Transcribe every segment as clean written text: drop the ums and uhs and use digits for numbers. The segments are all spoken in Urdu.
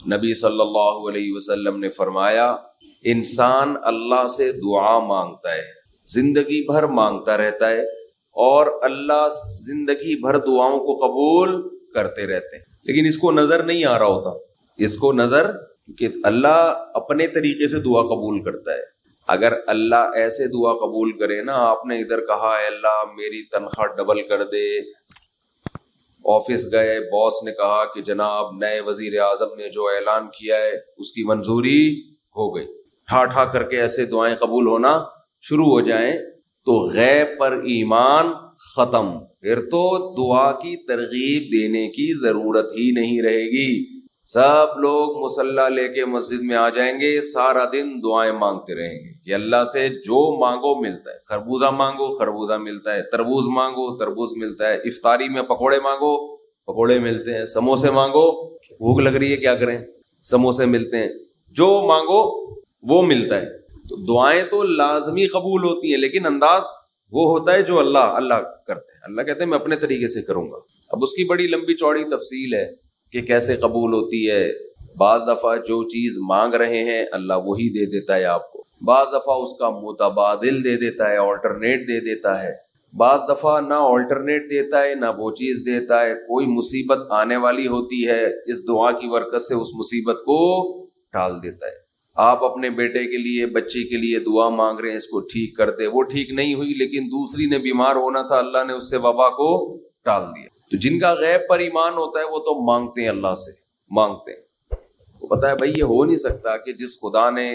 نبی صلی اللہ علیہ وسلم نے فرمایا انسان اللہ سے دعا مانگتا ہے، زندگی بھر مانگتا رہتا ہے، اور اللہ زندگی بھر دعاؤں کو قبول کرتے رہتے ہیں، لیکن اس کو نظر نہیں آ رہا ہوتا، اس کو نظر کہ اللہ اپنے طریقے سے دعا قبول کرتا ہے۔ اگر اللہ ایسے دعا قبول کرے نا، آپ نے ادھر کہا اے اللہ میری تنخواہ ڈبل کر دے، آفس گئے باس نے کہا کہ جناب نئے وزیر اعظم نے جو اعلان کیا ہے اس کی منظوری ہو گئی، ٹھا ٹھا کر کے ایسے دعائیں قبول ہونا شروع ہو جائیں تو غیب پر ایمان ختم، پھر تو دعا کی ترغیب دینے کی ضرورت ہی نہیں رہے گی۔ سب لوگ مصلی لے کے مسجد میں آ جائیں گے، سارا دن دعائیں مانگتے رہیں گے کہ اللہ سے جو مانگو ملتا ہے، خربوزہ مانگو خربوزہ ملتا ہے، تربوز مانگو تربوز ملتا ہے، افطاری میں پکوڑے مانگو پکوڑے ملتے ہیں، سموسے مانگو بھوک لگ رہی ہے کیا کریں سموسے ملتے ہیں، جو مانگو وہ ملتا ہے۔ تو دعائیں تو لازمی قبول ہوتی ہیں، لیکن انداز وہ ہوتا ہے جو اللہ کرتے ہیں۔ اللہ کہتے ہیں میں اپنے طریقے سے کروں گا۔ اب اس کی بڑی لمبی چوڑی تفصیل ہے کہ کیسے قبول ہوتی ہے۔ بعض دفعہ جو چیز مانگ رہے ہیں اللہ وہی دے دیتا ہے آپ کو، بعض دفعہ اس کا متبادل دے دیتا ہے، آلٹرنیٹ دے دیتا ہے، بعض دفعہ نہ آلٹرنیٹ دیتا ہے نہ وہ چیز دیتا ہے۔ کوئی مصیبت آنے والی ہوتی ہے، اس دعا کی برکت سے اس مصیبت کو ٹال دیتا ہے۔ آپ اپنے بیٹے کے لیے بچی کے لیے دعا مانگ رہے ہیں اس کو ٹھیک کر دے، وہ ٹھیک نہیں ہوئی لیکن دوسری نے بیمار ہونا تھا، اللہ نے اس سے وبا کو ٹال دیا۔ تو جن کا غیب پر ایمان ہوتا ہے وہ تو مانگتے ہیں، اللہ سے مانگتے ہیں۔ وہ پتہ ہے بھائی یہ ہو نہیں سکتا کہ جس خدا نے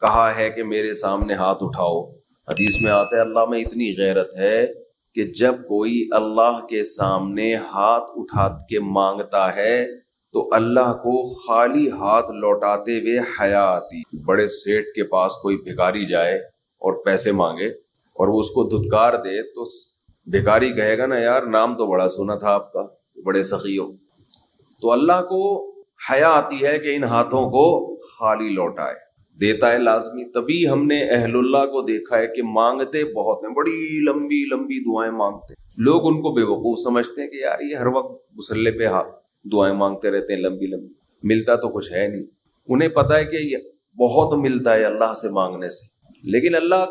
کہا ہے کہ میرے سامنے ہاتھ اٹھاؤ، حدیث میں آتا ہے اللہ میں اتنی غیرت ہے کہ جب کوئی اللہ کے سامنے ہاتھ اٹھا کے مانگتا ہے تو اللہ کو خالی ہاتھ لوٹاتے ہوئے حیا آتی۔ بڑے سیٹ کے پاس کوئی بھکاری جائے اور پیسے مانگے اور وہ اس کو دھتکار دے تو بھکاری کہے گا نا یار نام تو بڑا سنا تھا آپ کا، بڑے سخی ہو۔ تو اللہ کو حیا آتی ہے کہ ان ہاتھوں کو خالی لوٹائے، دیتا ہے لازمی۔ تبھی ہم نے اہل اللہ کو دیکھا ہے کہ مانگتے بہت ہیں، بڑی لمبی لمبی دعائیں مانگتے ہیں۔ لوگ ان کو بے وقوف سمجھتے ہیں کہ یار یہ ہر وقت مصلی پہ دعائیں مانگتے رہتے ہیں لمبی لمبی، ملتا تو کچھ ہے نہیں۔ انہیں پتہ ہے کہ یہ بہت ملتا ہے اللہ سے مانگنے سے، لیکن اللہ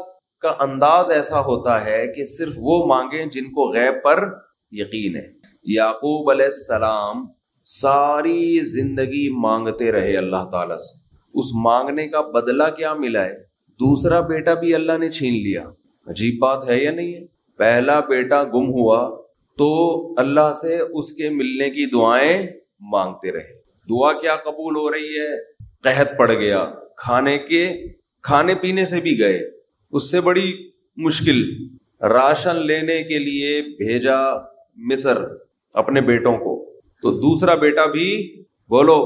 کا انداز ایسا ہوتا ہے کہ صرف وہ مانگیں جن کو غیب پر یقین ہے۔ یعقوب علیہ السلام ساری زندگی مانگتے رہے اللہ تعالیٰ سے، اس مانگنے کا بدلہ کیا ملا ہے؟ دوسرا بیٹا بھی اللہ نے چھین لیا۔ عجیب بات ہے یا نہیں ہے؟ پہلا بیٹا گم ہوا تو اللہ سے اس کے ملنے کی دعائیں مانگتے رہے، دعا کیا قبول ہو رہی ہے؟ قحط پڑ گیا، کھانے پینے سے بھی گئے، اس سے بڑی مشکل، راشن لینے کے لیے بھیجا مصر اپنے بیٹوں کو، تو دوسرا بیٹا بھی بولو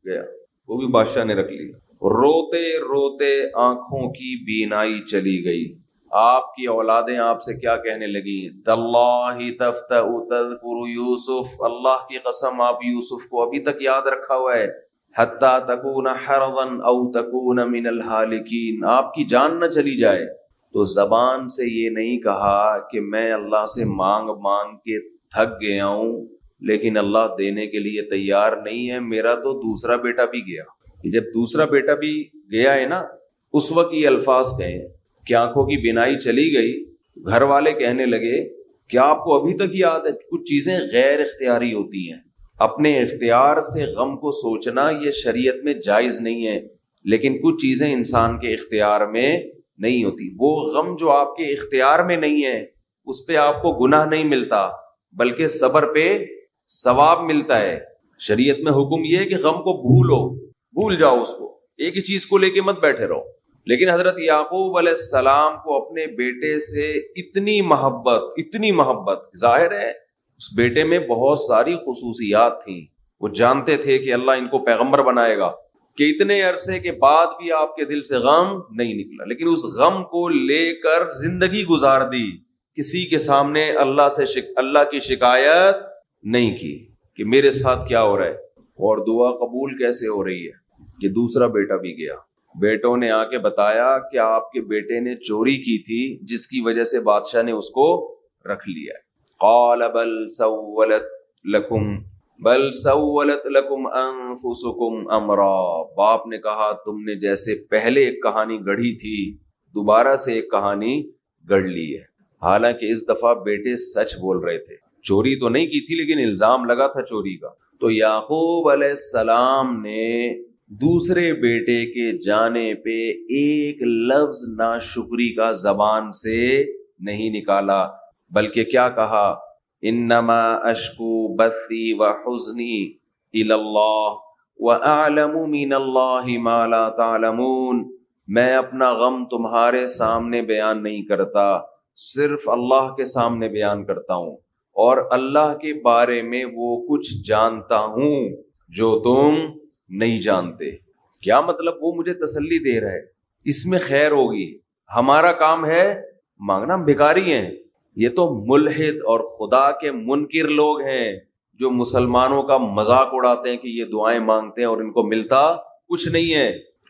گیا، وہ بھی بادشاہ نے رکھ لیا۔ روتے روتے آنکھوں کی بینائی چلی گئی، آپ کی اولادیں آپ سے کیا کہنے لگی؟ تاللہ تفتأ تذکر یوسف، اللہ کی قسم آپ یوسف کو ابھی تک یاد رکھا ہوا ہے، حتی تکون حرضا او تکون من الہالکین، آپ کی جان نہ چلی جائے۔ تو زبان سے یہ نہیں کہا کہ میں اللہ سے مانگ مانگ کے تھک گیا ہوں لیکن اللہ دینے کے لیے تیار نہیں ہے، میرا تو دوسرا بیٹا بھی گیا۔ جب دوسرا بیٹا بھی گیا ہے نا، اس وقت یہ الفاظ کہیں کہ آنکھوں کی بینائی چلی گئی، گھر والے کہنے لگے کیا آپ کو ابھی تک یاد ہے؟ کچھ چیزیں غیر اختیاری ہوتی ہیں، اپنے اختیار سے غم کو سوچنا یہ شریعت میں جائز نہیں ہے، لیکن کچھ چیزیں انسان کے اختیار میں نہیں ہوتی۔ وہ غم جو آپ کے اختیار میں نہیں ہے اس پہ آپ کو گناہ نہیں ملتا بلکہ صبر پہ ثواب ملتا ہے۔ شریعت میں حکم یہ ہے کہ غم کو بھول جاؤ، اس کو ایک ہی چیز کو لے کے مت بیٹھے رہو۔ لیکن حضرت یعقوب علیہ السلام کو اپنے بیٹے سے اتنی محبت ظاہر ہے اس بیٹے میں بہت ساری خصوصیات تھیں، وہ جانتے تھے کہ اللہ ان کو پیغمبر بنائے گا، کہ اتنے عرصے کے بعد بھی آپ کے دل سے غم نہیں نکلا، لیکن اس غم کو لے کر زندگی گزار دی، کسی کے سامنے اللہ کی شکایت نہیں کی کہ میرے ساتھ کیا ہو رہا ہے۔ اور دعا قبول کیسے ہو رہی ہے کہ دوسرا بیٹا بھی گیا، بیٹوں نے آ کے بتایا کہ آپ کے بیٹے نے چوری کی تھی جس کی وجہ سے بادشاہ نے اس کو رکھ لیا ہے۔ قال بل سولت لکم، بل سولت لکم انفسکم امرا، باپ نے کہا تم نے جیسے پہلے ایک کہانی گڑھی تھی دوبارہ سے ایک کہانی گڑھ لی ہے. حالانکہ اس دفعہ بیٹے سچ بول رہے تھے، چوری تو نہیں کی تھی لیکن الزام لگا تھا چوری کا. تو یعقوب علیہ السلام نے دوسرے بیٹے کے جانے پہ ایک لفظ ناشکری کا زبان سے نہیں نکالا، بلکہ کیا کہا، انما اشکو بثی وحزنی الی اللہ واعلم من اللہ ما لا تعلمون. میں اپنا غم تمہارے سامنے بیان نہیں کرتا، صرف اللہ کے سامنے بیان کرتا ہوں، اور اللہ کے بارے میں وہ کچھ جانتا ہوں جو تم نہیں جانتے. کیا مطلب؟ وہ مجھے تسلی دے رہا ہے، اس میں خیر ہوگی. ہمارا کام ہے مانگنا، ہم بھکاری ہیں. یہ تو ملحد اور خدا کے منکر لوگ ہیں جو مسلمانوں کا مذاق اڑاتے ہیں کہ یہ دعائیں مانگتے ہیں اور ان کو ملتا کچھ نہیں ہے.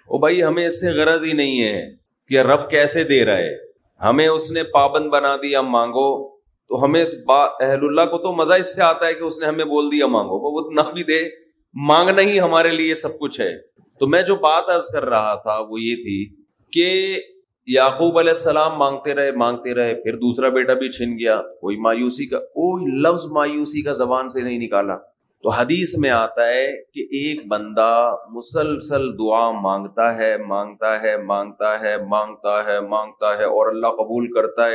او بھائی، ہمیں اس سے غرض ہی نہیں ہے کہ رب کیسے دے رہا ہے. ہمیں اس نے پابند بنا دیا مانگو، تو ہمیں اہل اللہ کو تو مزہ اس سے آتا ہے کہ اس نے ہمیں بول دیا مانگو، وہ نہ بھی دے، مانگنا ہی ہمارے لیے سب کچھ ہے. تو میں جو بات عرض کر رہا تھا وہ یہ تھی کہ یعقوب علیہ السلام مانگتے رہے، پھر دوسرا بیٹا بھی چھن گیا. کوئی لفظ مایوسی کا زبان سے نہیں نکالا. تو حدیث میں آتا ہے کہ ایک بندہ مسلسل دعا مانگتا ہے اور اللہ قبول کرتا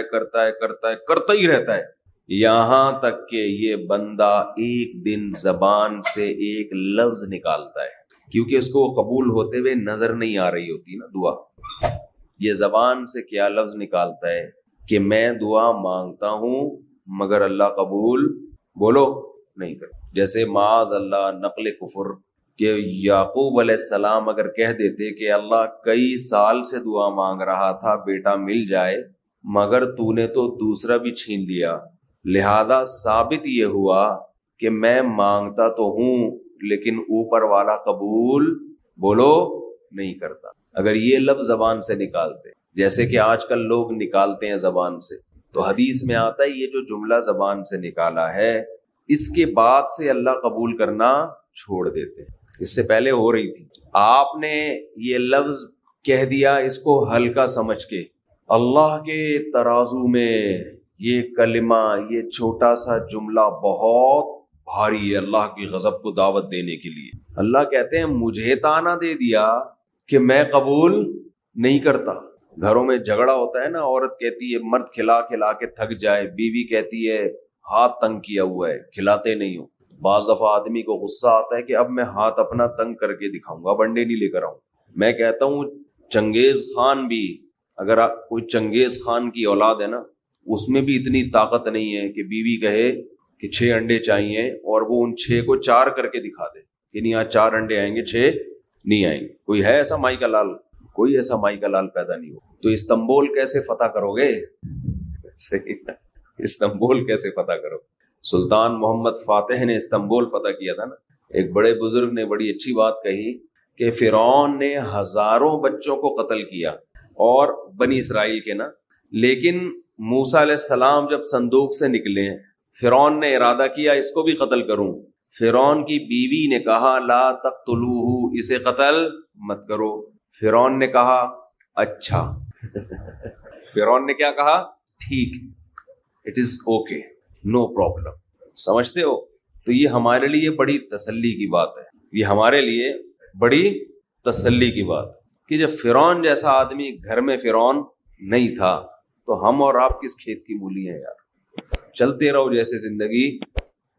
ہی رہتا ہے، یہاں تک کہ یہ بندہ ایک دن زبان سے ایک لفظ نکالتا ہے، کیونکہ اس کو قبول ہوتے ہوئے نظر نہیں آ رہی ہوتی نا دعا. یہ زبان سے کیا لفظ نکالتا ہے کہ میں دعا مانگتا ہوں مگر اللہ قبول بولو نہیں کرتا. جیسے معاذ اللہ نقل کفر کہ یعقوب علیہ السلام اگر کہہ دیتے کہ اللہ کئی سال سے دعا مانگ رہا تھا بیٹا مل جائے، مگر تو نے تو دوسرا بھی چھین لیا، لہذا ثابت یہ ہوا کہ میں مانگتا تو ہوں لیکن اوپر والا قبول بولو نہیں کرتا. اگر یہ لفظ زبان سے نکالتے جیسے کہ آج کل لوگ نکالتے ہیں زبان سے، تو حدیث میں آتا ہے یہ جو جملہ زبان سے نکالا ہے اس کے بعد سے اللہ قبول کرنا چھوڑ دیتے. اس سے پہلے ہو رہی تھی، آپ نے یہ لفظ کہہ دیا اس کو ہلکا سمجھ کے. اللہ کے ترازو میں یہ کلمہ، یہ چھوٹا سا جملہ بہت بھاری ہے اللہ کی غضب کو دعوت دینے کے لیے. اللہ کہتے ہیں مجھے تانا دے دیا کہ میں قبول نہیں کرتا. گھروں میں جھگڑا ہوتا ہے نا، عورت کہتی ہے مرد کھلا کھلا کے تھک جائے، بیوی کہتی ہے ہاتھ تنگ کیا ہوا ہے کھلاتے نہیں ہو. بعض دفعہ آدمی کو غصہ آتا ہے کہ اب میں ہاتھ اپنا تنگ کر کے دکھاؤں گا، اب انڈے نہیں لے کر آؤں. میں کہتا ہوں چنگیز خان بھی، اگر کوئی چنگیز خان کی اولاد ہے نا، اس میں بھی اتنی طاقت نہیں ہے کہ بیوی کہے کہ 6 انڈے چاہیے اور وہ ان 6 کو 4 کر کے دکھا دے کہ نہیں آج 4 انڈے آئیں گے 6 نہیں آئیں گے. کوئی ہے ایسا مائی کا لال؟ کوئی ایسا مائی کا لال پیدا نہیں ہو. تو استنبول کیسے فتح کرو گے؟ صحیح، استنبول کیسے فتح کرو؟ سلطان محمد فاتح نے استنبول فتح کیا تھا نا. ایک بڑے بزرگ نے بڑی اچھی بات کہی کہ فرعون نے ہزاروں بچوں کو قتل کیا اور بنی اسرائیل کے نا، لیکن موسیٰ علیہ السلام جب صندوق سے نکلے فرعون نے ارادہ کیا اس کو بھی قتل کروں. فرعون کی بیوی نے کہا لا تقتلوہ، اسے قتل مت کرو. فرعون نے کہا اچھا فرعون نے کیا کہا؟ ٹھیک، it is okay, no problem. سمجھتے ہو؟ تو یہ ہمارے لیے بڑی تسلی کی بات ہے، یہ ہمارے لیے بڑی تسلی کی بات کہ جب فرعون جیسا آدمی گھر میں فرعون نہیں تھا تو ہم اور آپ کس کھیت کی مولی ہیں یار. چلتے رہو جیسے زندگی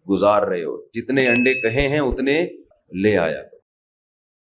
گزار رہے ہو، جتنے انڈے کہے ہیں اتنے لے آیا.